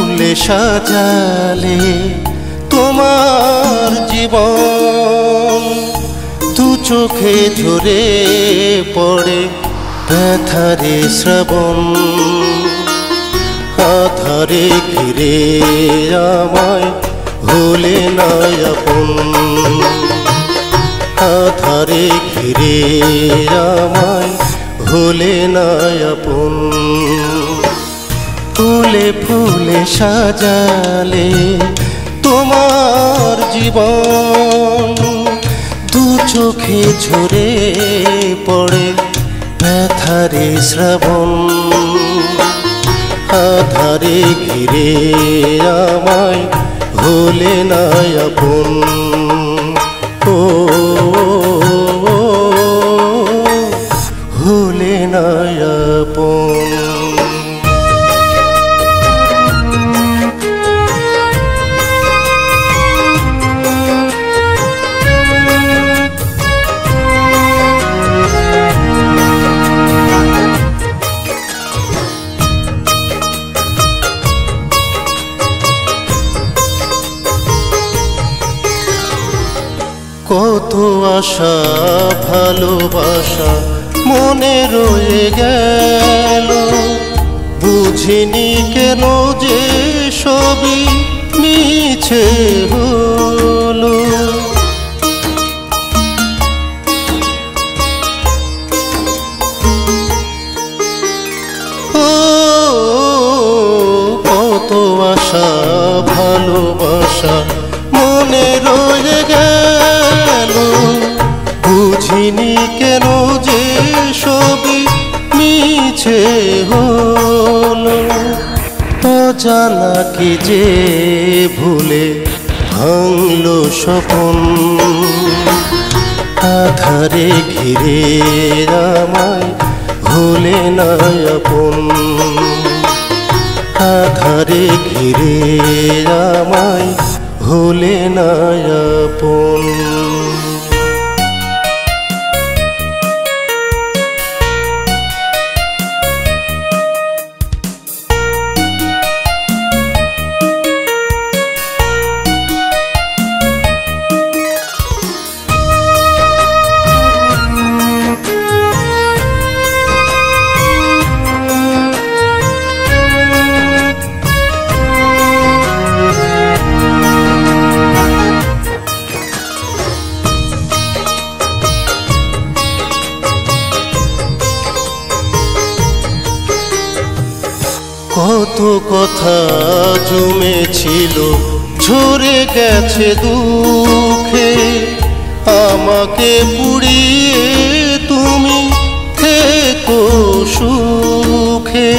ফুলে সাজালে তোমার জীবন, দু চোখে ঝরে পড়ে ব্যথারে শ্রাবণ। আধারে ঘিরে আমায় হলে না আপন, আধারে ঘিরে আমায় হলে না আপন। ফুলে ফুলে সাজালে তোমার জীবন, দু চোখে ঝরে পড়ে ব্যথারে শ্রাবণ। আধারে ঘিরে আমায় হলে না আপন। ও হলে না আপন। কত আশা ভালোবাসা মনে রয়ে গেল, বুঝিনি কেন যে সবই মিছে হলো। ও কত আশা ভালোবাসা মনে রয়ে গেল, বুঝিনি কেন যে সবই মিছে হলো। অজানা কি যে ভুলে ভাঙলো স্বপন, আধারে ঘিরে আমায় হলে না আপন। আধারে ঘিরে আমায় হলে না আপন। কত কথা জমেছিল ঝরে গেছে দুঃখে, আমাকে পুড়িয়ে তুমি থেকো সুখে।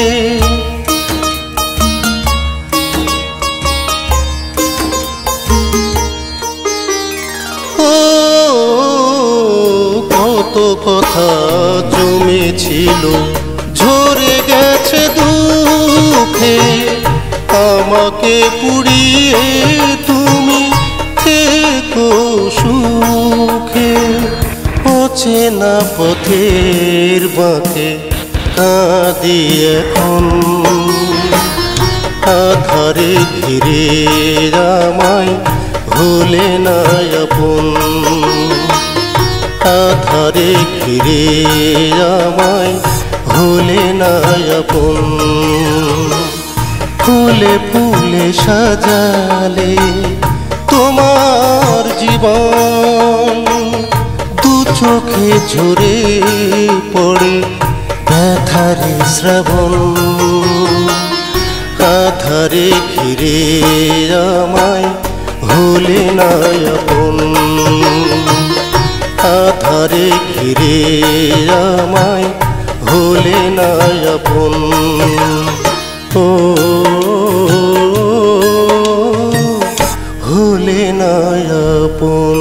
ও কত কথা জমেছিল ঝরে গেছে দুঃখে, আমাকে পুড়িয়ে তুমি থেকো সুখে। অচেনা পথের বাঁকে কাঁদি এখন, আধারে ঘিরে আমায় হলে না আপন। আধারে ঘিরে আমায় হলে না আপন। ফুলে ফুলে সাজালে তোমার জীবন, দু চোখে ঝরে পড়ে ব্যথারে শ্রাবণ। আধারে ঘিরে আমায় হলে না আপন। আধারে ঘিরে আমায় হলে না আপন। ও হলে না আপন।